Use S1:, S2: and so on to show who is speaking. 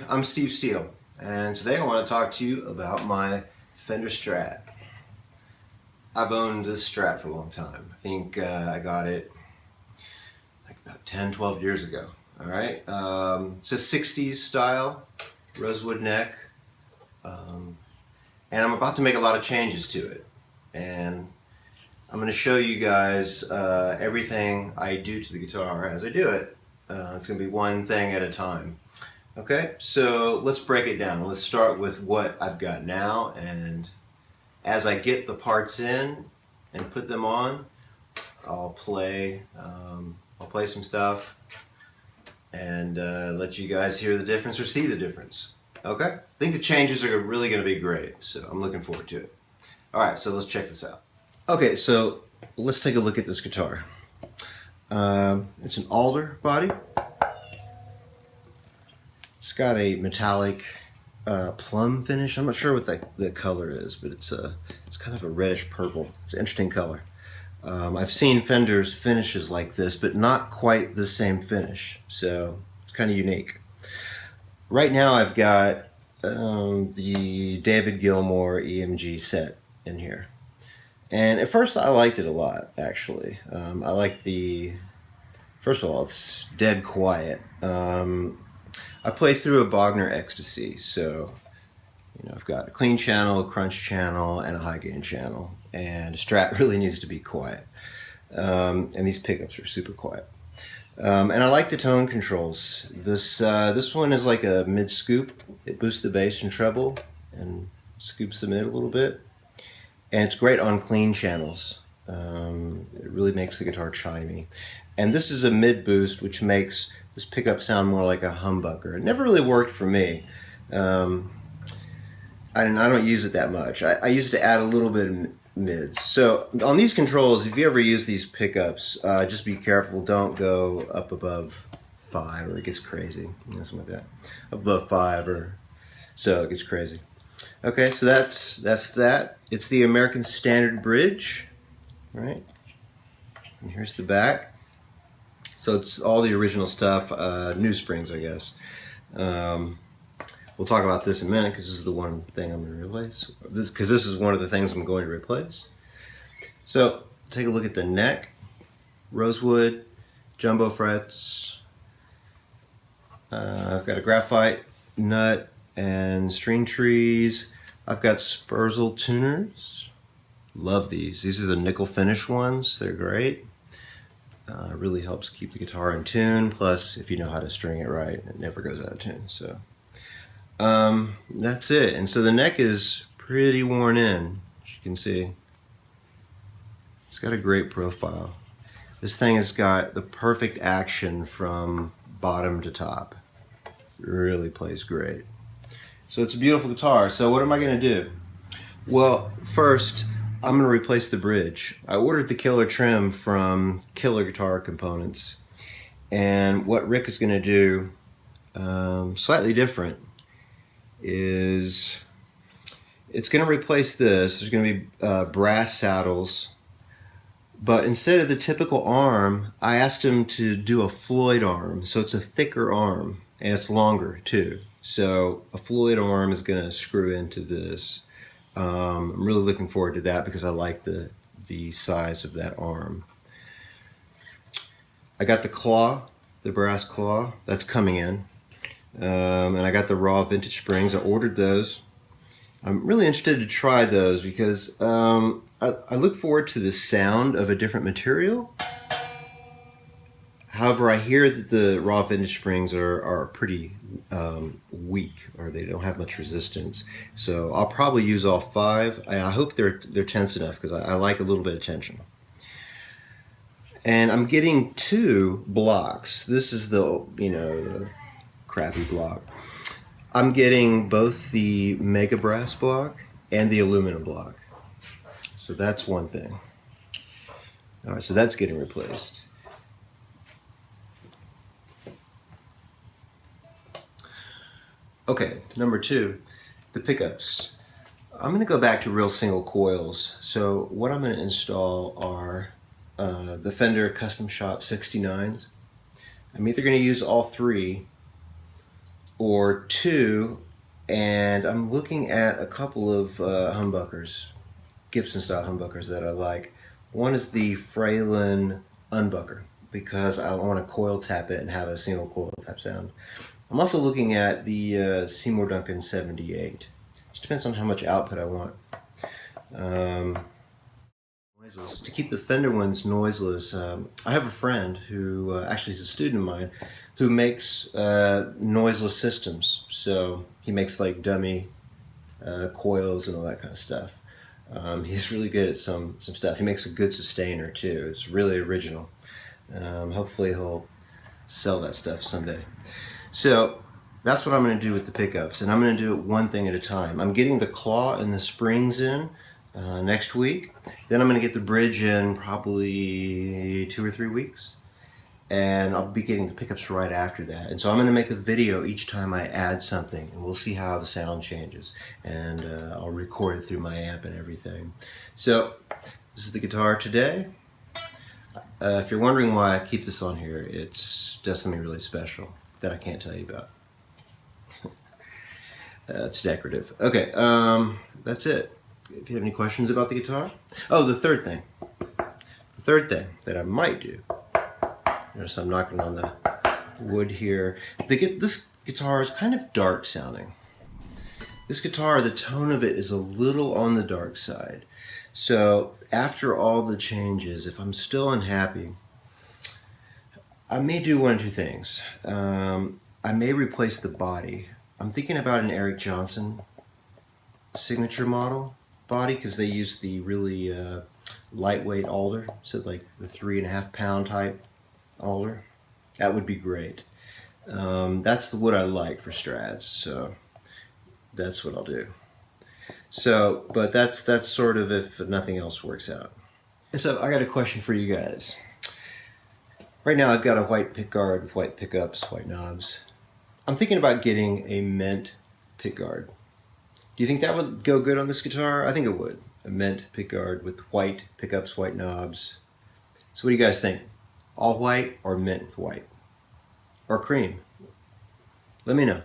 S1: I'm Steve Steele, and today I want to talk to you about my Fender Strat. I've owned this Strat for a long time. I think I got it like about 10, 12 years ago. Alright, it's a 60s style, rosewood neck, and I'm about to make a lot of changes to it. And I'm going to show you guys everything I do to the guitar as I do it. It's going to be one thing at a time. Okay, so let's break it down. Let's start with what I've got now, and as I get the parts in and put them on, I'll play some stuff and let you guys hear the difference or see the difference. Okay, I think the changes are really going to be great, so I'm looking forward to it. All right, so let's check this out. Okay, so let's take a look at this guitar. It's an alder body. It's got a metallic plum finish. I'm not sure what the color is, but it's kind of a reddish purple. It's an interesting color. I've seen Fender's finishes like this, but not quite the same finish, so it's kind of unique. Right now I've got the David Gilmour EMG set in here. And at first I liked it a lot, actually. I like first of all, it's dead quiet. I play through a Bogner Ecstasy, so I've got a clean channel, a crunch channel, and a high gain channel. And a Strat really needs to be quiet. And these pickups are super quiet. And I like the tone controls. This one is like a mid scoop. It boosts the bass and treble and scoops the mid a little bit. And it's great on clean channels. It really makes the guitar chimey. And this is a mid boost, which makes this pickup sound more like a humbucker. It never really worked for me. I don't use it that much. I used to add a little bit of mids. So on these controls, if you ever use these pickups, just be careful. Don't go up above 5 or it gets crazy. Something like that. Up above 5 or so it gets crazy. Okay, so that's that. It's the American Standard bridge, right? And here's the back. So it's all the original stuff, new springs, I guess. We'll talk about this in a minute because this is the one thing I'm going to replace. Because this is one of the things I'm going to replace. So take a look at the neck. Rosewood, jumbo frets. I've got a graphite nut and string trees. I've got Spurzl tuners. Love these. These are the nickel finish ones. They're great. Really helps keep the guitar in tune. Plus, if you know how to string it right, it never goes out of tune. So that's it. And so the neck is pretty worn in, as you can see. It's got a great profile. This thing has got the perfect action from bottom to top. It really plays great. So it's a beautiful guitar. So what am I going to do? Well, first, I'm going to replace the bridge. I ordered the killer trim from Killer Guitar Components. And what Rick is going to do, slightly different, is it's going to replace this. There's going to be brass saddles. But instead of the typical arm, I asked him to do a Floyd arm. So it's a thicker arm, and it's longer too. So a Floyd arm is going to screw into this. I'm really looking forward to that because I like the size of that arm. I got the claw, the brass claw, that's coming in. And I got the raw vintage springs. I ordered those. I'm really interested to try those because I look forward to the sound of a different material. However, I hear that the raw vintage springs are pretty weak, or they don't have much resistance. So I'll probably use all 5. I hope they're tense enough because I like a little bit of tension. And I'm getting 2 blocks. This is the crappy block. I'm getting both the Mega Brass block and the aluminum block. So that's one thing. All right, so that's getting replaced. Okay, number 2, the pickups. I'm going to go back to real single coils. So what I'm going to install are the Fender Custom Shop 69s. I'm either going to use all 3 or two, and I'm looking at a couple of humbuckers, Gibson style humbuckers that I like. One is the Fralin Unbucker because I want to coil tap it and have a single coil tap sound. I'm also looking at the Seymour Duncan 78. Just depends on how much output I want. Noiseless. To keep the Fender ones noiseless, I have a friend who actually is a student of mine who makes noiseless systems. So he makes like dummy coils and all that kind of stuff. He's really good at some stuff. He makes a good sustainer too. It's really original. Hopefully he'll sell that stuff someday. So that's what I'm going to do with the pickups, and I'm going to do it one thing at a time. I'm getting the claw and the springs in next week. Then I'm going to get the bridge in probably 2 or 3 weeks, and I'll be getting the pickups right after that. And so I'm going to make a video each time I add something, and we'll see how the sound changes, and I'll record it through my amp and everything. So this is the guitar today. If you're wondering why I keep this on here, it does something really special that I can't tell you about. It's decorative. Okay, that's it. If you have any questions about the guitar. Oh, the third thing. The third thing that I might do. Notice I'm knocking on the wood here. This guitar is kind of dark sounding. This guitar, the tone of it is a little on the dark side. So after all the changes, if I'm still unhappy, I may do one of two things. I may replace the body. I'm thinking about an Eric Johnson signature model body because they use the really lightweight alder, so like the 3.5 pound type alder. That would be great. That's the wood I like for Strats, so that's what I'll do. So, but that's sort of if nothing else works out. So I got a question for you guys. Right now I've got a white pickguard with white pickups, white knobs. I'm thinking about getting a mint pickguard. Do you think that would go good on this guitar? I think it would. A mint pickguard with white pickups, white knobs. So what do you guys think? All white or mint with white? Or cream? Let me know.